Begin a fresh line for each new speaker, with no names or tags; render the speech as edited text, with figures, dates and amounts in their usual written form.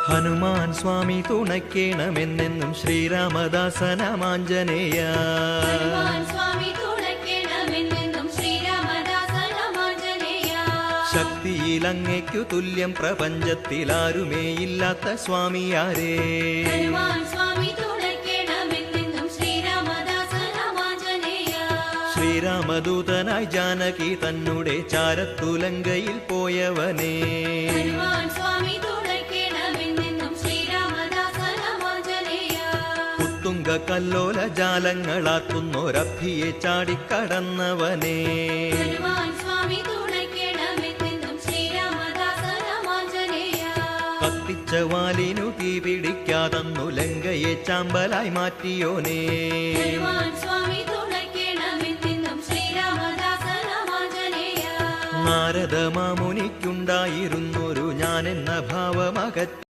ഹനുമാൻ സ്വാമി തുണയ്ക്കേണമെന്നെന്നും ശ്രീരാമദാസനമാഞ്ജനേയ. ശക്തിയിലങ്ങയ്ക്കു തുല്യം പ്രപഞ്ചത്തിലാരുമേയില്ലാത്ത സ്വാമിയാരേ. ശ്രീരാമദൂതനായി ജാനകി തന്നുടെ ചാരത്തുലങ്കയിൽ പോയവനേ. ഉത്തുംഗ കല്ലോല ജാലങ്ങളാക്കുന്നൊരഭിയെ ചാടിക്കടന്നവനേ. കത്തിച്ച വാലിനു തീ പിടിക്കാതന്നു ലങ്കയെ ചാമ്പലായി മാറ്റിയോനേ. നാരദ മാമുനിക്കുണ്ടായിരുന്നൊരു ഞാനെന്ന ഭാവമകറ്റി